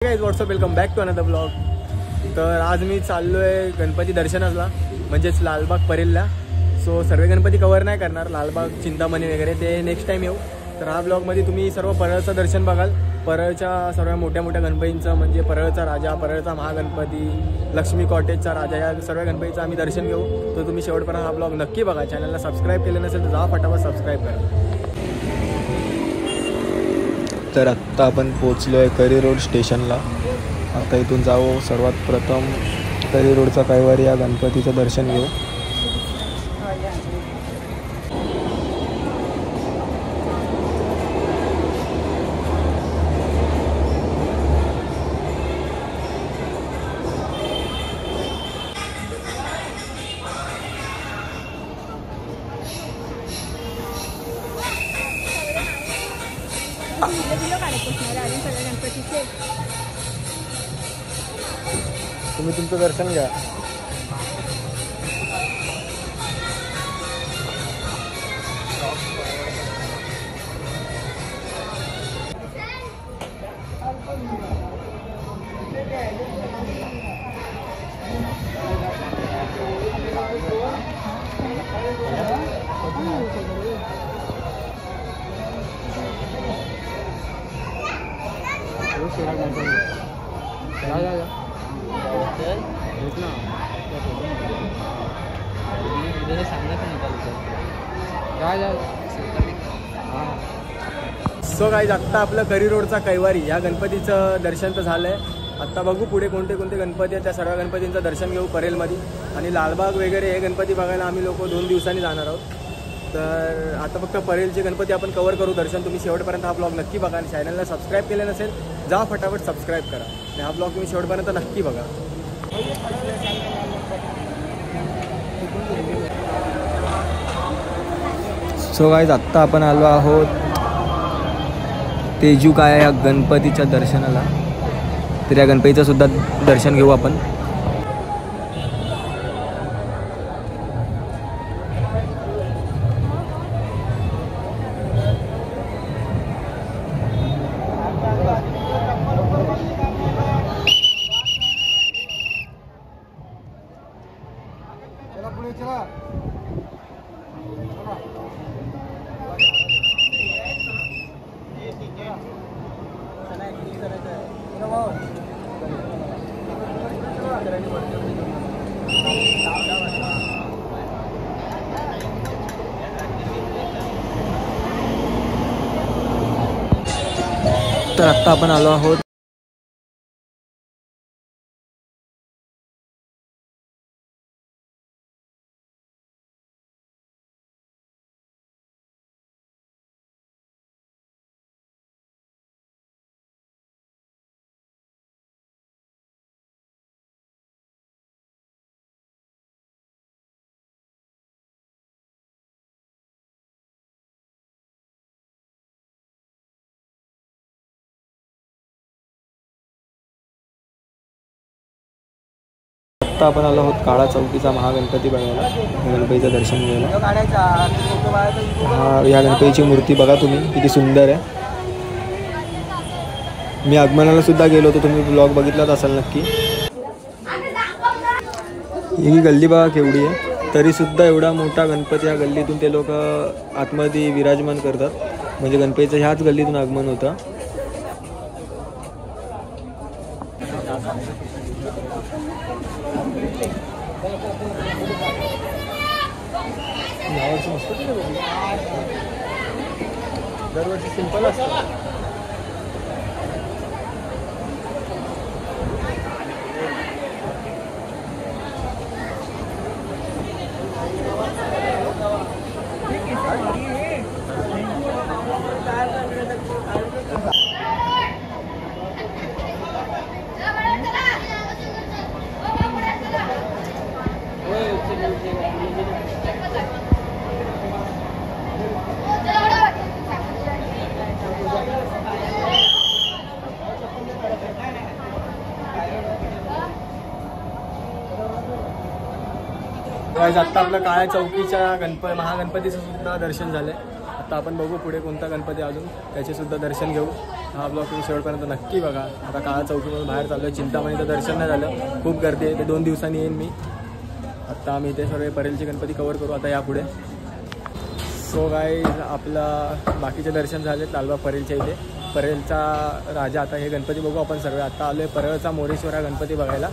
Guys what's up, welcome back to another blog. तर आज मी चाललो आहे गणपती दर्शनाला, म्हणजेच लालबाग परेलला. सो सर्व गणपती कवर नाही करणार, लालबाग चिंतामणी वगैरे ते नेक्स्ट टाईम येऊ. तर हा ब्लॉगमध्ये तुम्ही सर्व परळचं दर्शन बघाल. परळच्या सर्व मोठ्या मोठ्या गणपतींचं, म्हणजे परळचा राजा, परळचा महागणपती, लक्ष्मी कॉटेजचा राजा, या सर्व गणपतीचं आम्ही दर्शन घेऊ. तर तुम्ही शेवटपर्यंत हा ब्लॉग नक्की बघा. चॅनलला सबस्क्राईब केलं नसेल तर जा फटाफट सबस्क्राईब करा. तर आत्ता आपण पोचलो आहे करी रोड स्टेशनला. आता इथून जाऊ. सर्वात प्रथम करी रोडचा कैवारी या गणपतीचं दर्शन घेऊ. तुम्ही तुमचं दर्शन घ्या. सो गाईज, आत्ता आपलं करी रोडचा कैवारी या गणपतीचं दर्शन तर झालं आहे. आत्ता बघू पुढे कोणते कोणते गणपती आहेत, त्या सर्व गणपतींचं दर्शन घेऊ परेलमध्ये. आणि लालबाग वगैरे हे गणपती बघायला आम्ही लोक 2 दिवसांनी जाणार आहोत. तर आता फक्त परेलचे गणपती आपण कवर करू दर्शन. तुम्ही शेवटपर्यंत हा ब्लॉग नक्की बघा. आणि चॅनलला सबस्क्राईब केलं नसेल जा फटाफट सबस्क्राईब करा. आणि हा ब्लॉग तुम्ही शेवटपर्यंत नक्की बघा. सो गाईज, आत्ता आपण आलो आहोत तेजूकाया या गणपतीच्या दर्शनाला. तर या गणपतीचं सुद्धा दर्शन घेऊ आपण. तर आत्ता आपण आलो आहोत आपण आलो आहोत काळा चौकीचा महागणपती बघायला, गणपतीचं दर्शन घ्यायला. हा, या गणपतीची मूर्ती बघा तुम्ही, किती सुंदर आहे. मी आगमनाला सुद्धा गेलो होतो, तुम्ही ब्लॉग बघितलाच असाल नक्की. ही गल्ली बघा केवढी आहे, तरीसुद्धा एवढा मोठा गणपती या गल्लीतून ते लोक आतमध्ये विराजमान करतात. म्हणजे गणपतीचं ह्याच गल्लीतून आगमन होतं. दरवर्षी सिंपल असतं. आत्ता आपल्या काळ्या चौकीच्या महागणपतीचं सुद्धा दर्शन झालंय. आता आपण बघू पुढे कोणता गणपती अजून, त्याचे सुद्धा दर्शन घेऊ. हा ब्लॉग तुम्ही शेवटपर्यंत नक्की बघा. आता काळा चौकीमधून बाहेर चाललो आहे. चिंतामणीचं दर्शन नाही झालं, खूप गर्दी आहे. ते 2 दिवसांनी येईन मी. आत्ता आम्ही इथे सर्व परेलचे गणपती कवर करू आता यापुढे. सो गाईज आपला बाकीचे दर्शन झाले लालबाग परेलच्या इथे. परेलचा राजा आता हे गणपती बघू आपण सर्व. आता आलो आहे परळचा मोरेश्वर हा गणपती बघायला.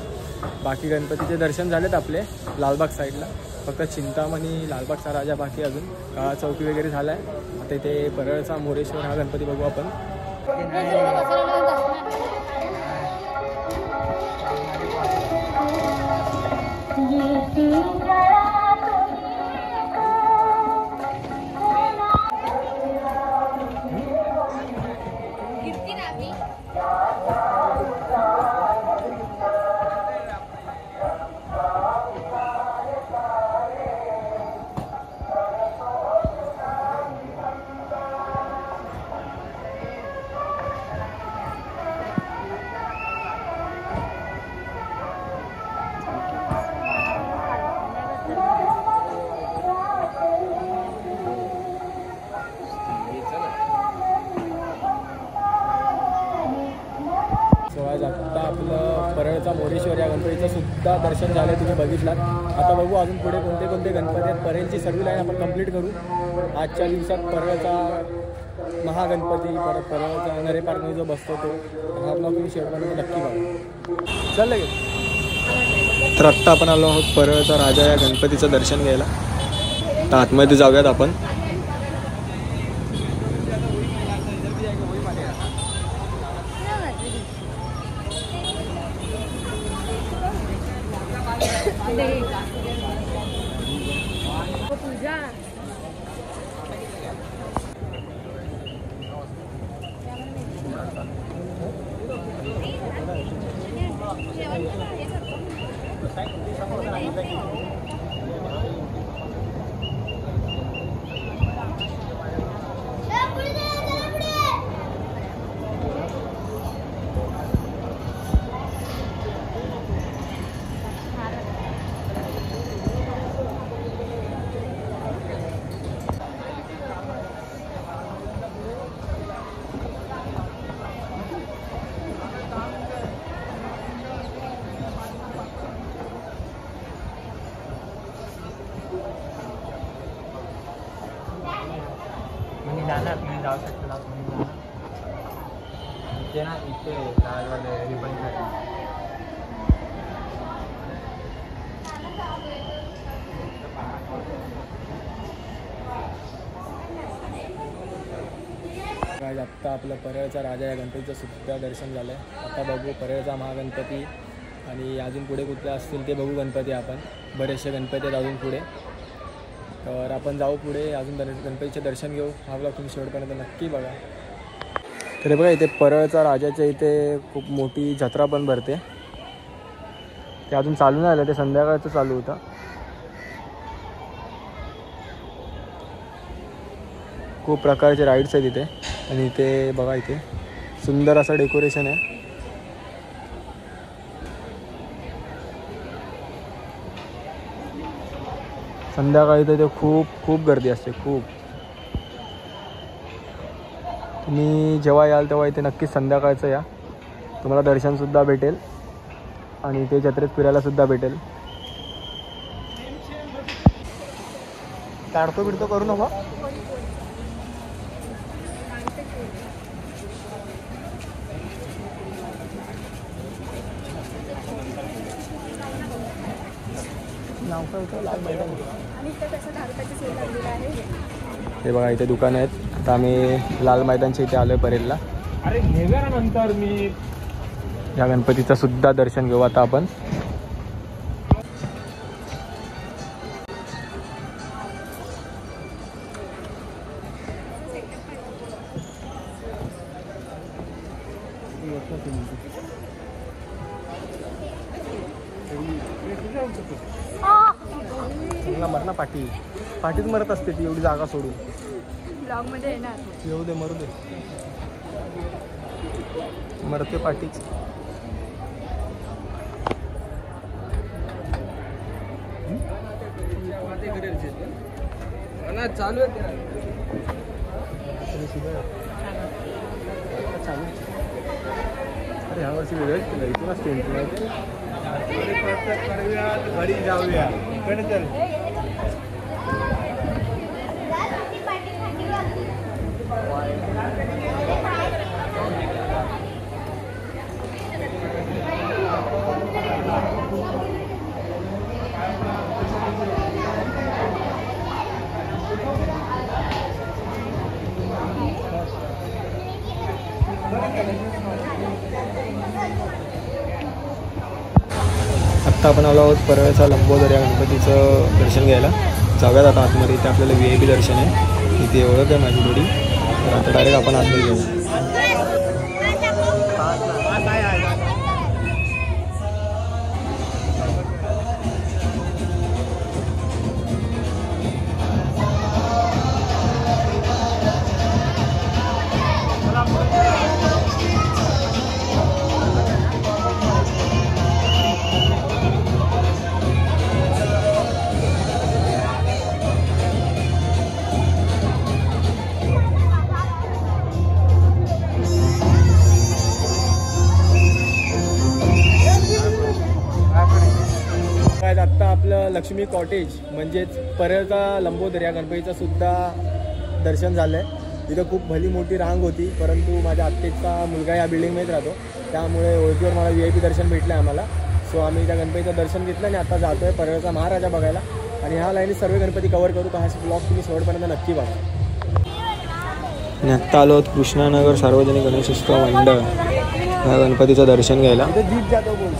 बाकी गणपतीचे दर्शन झालेत आपले लालबाग साईडला. फक्त चिंतामणी लालबागचा राजा बाकी अजून. काळा चौकी वगैरे झाला आहे. आता इथे परळचा मोरेश्वर हा गणपती बघू आपण. आत्ता आपलं परळचा मोरेश्वर या गणपतीचं सुद्धा दर्शन झालं तुम्ही बघितलात. आता बघू अजून पुढे कोणते कोणते गणपती आहेत. परेलची सर्व लाईन आपण कंप्लीट करू आजच्या दिवसात. परळचा महागणपती, परत परळचा नरे पार्कमध्ये जो बसतो तो. हा ब्लॉग तुम्ही शेवटपर्यंत नक्की बघा. चल लगेच. तर आत्ता आपण आलो आहोत परळचा राजा या गणपतीचं दर्शन घ्यायला. तर आतमध्ये जाऊयात आपण. जाणार तुम्ही जाऊ शकता इथे ना. इथे लालवाले रिबनसाठी काय. आत्ता आपलं परळचा राजा या गणपतीचं सुद्धा दर्शन झालं आहे. आता बघू परळचा महागणपती आणि अजून पुढे कुठले असतील ते बघू गणपती. आपण बरेचसे गणपती आहेत अजून पुढे. तर आपण जाऊ पुढे अजून गणपतीचे दर्शन घेऊ. हा ब्लॉग तुम्ही शेवटपर्यंत नक्की बघा. तर बघा इथे परळचा राजाच्या इथे खूप मोठी जत्रा पण भरते. ते अजून चालू नाही आलं, ते संध्याकाळचं चालू होतं. खूप प्रकारचे राईड्स आहेत इथे. आणि इथे बघा इथे सुंदर असं डेकोरेशन आहे. संध्याकाळी तर इथे खूप खूप गर्दी असते खूप. तुम्ही जेव्हा याल तेव्हा इथे नक्कीच संध्याकाळचं या. तुम्हाला दर्शनसुद्धा भेटेल आणि इथे जत्रेत फिरायलासुद्धा भेटेल. काढतो बिडतो करू नका. हे बघा इथे दुकान आहेत. आता आम्ही लाल मैदानच्या इथे आलोय परेलला. अरे नंतर मी या गणपतीचं सुद्धा दर्शन घेऊ आता आपण. मर ना पाठीच मरत असते ती एवढी जागा सोडून. ब्लॉग मध्ये येणार. येऊ दे मरू दे. मरते पाठीच. चालू आहे चालू. अरे ह्या वर्षी वेगळंच केलं इथूनच टेंट घरी जाऊया इकडे चल. आत्ता आपण आलो आहोत परळचा लंबोदर या गणपतीचं दर्शन घ्यायला. जाऊयात आता आतमध्ये. इथे आपल्याला VIP दर्शन आहे. इथे ओळख आहे माझी थोडी. तर आता डायरेक्ट आपण आतमध्ये घेऊ. आत्ता आपलं लक्ष्मी कॉटेज म्हणजेच परळचा लंबोदर या गणपतीचं सुद्धा दर्शन झालं आहे. इथं खूप भली मोठी रांग होती, परंतु माझ्या आत्तेचा मुलगा या बिल्डिंगमध्येच राहतो, त्यामुळे ओळखीवर मला VIP दर्शन भेटलं आहे आम्हाला. सो आम्ही त्या गणपतीचं दर्शन घेतलं आणि आता जातो आहे परळचा महाराजा बघायला. आणि ह्या लाईनीत सर्व गणपती कवर करू. तर हा ब्लॉग तुम्ही शेवटपर्यंत नक्की बघा. आणि आत्ता आलो आहोत कृष्णानगर सार्वजनिक गणेशोत्सव मंडळ ह्या गणपतीचं दर्शन घ्यायला. जीत जातो बोल.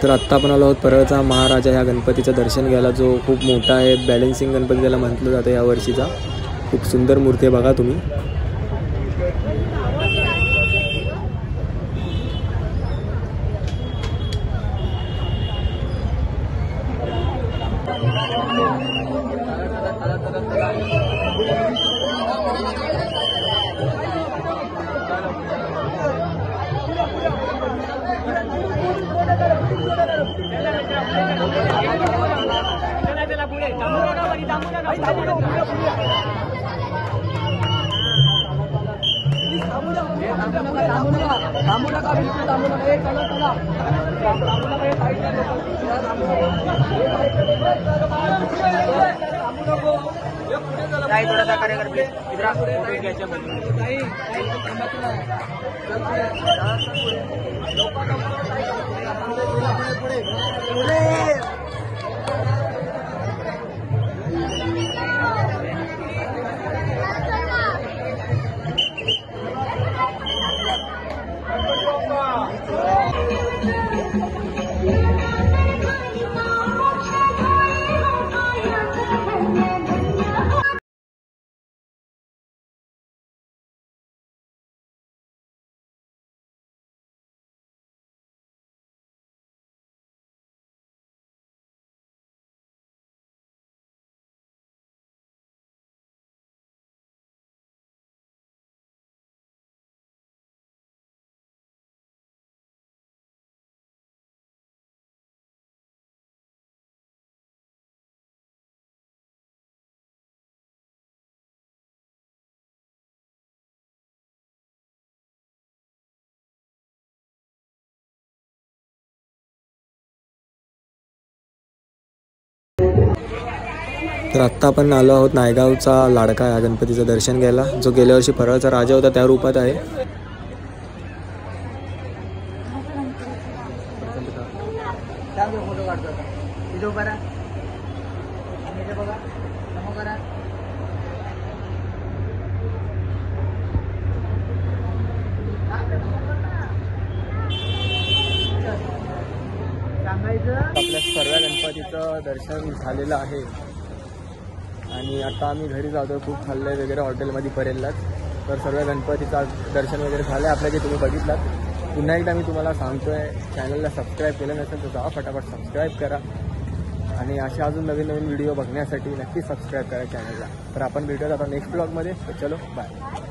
तर आत्ता आपण आलो आहोत परळचा महाराजा ह्या गणपतीचं दर्शन घ्यायला, जो खूप मोठा आहे. बॅलन्सिंग गणपती त्याला म्हटलं जातं या वर्षीचा. खूप सुंदर मूर्ती आहे बघा तुम्ही. तर आत्ता आपण आलो आहोत नायगावचा लाडका या गणपतीचं दर्शन घ्यायला, जो गेल्या वर्षी परळचा राजा होता त्या रूपात आहे. फोटो काढतो आता. इथे उभा राहा. इथे बघा समोर करा. आपल्या सर्व गणपतीचं दर्शन झालेलं आहे आणि आता आम्ही घरी जातो. खूप खाल्लं आहे वगैरे हॉटेलमध्ये परेललाच. तर सर्व गणपतीचं दर्शन वगैरे झालं आपल्या जे तुम्ही बघितलात. पुन्हा एकदा मी तुम्हाला सांगतो आहे, चॅनलला सबस्क्राईब केलं नसेल तर जा फटाफट सबस्क्राईब करा आणि असे अजून नवीन नवीन व्हिडिओ बघण्यासाठी नक्की सबस्क्राईब करा चॅनलला. तर आपण भेटूयात आता नेक्स्ट ब्लॉगमध्ये. तर चलो बाय.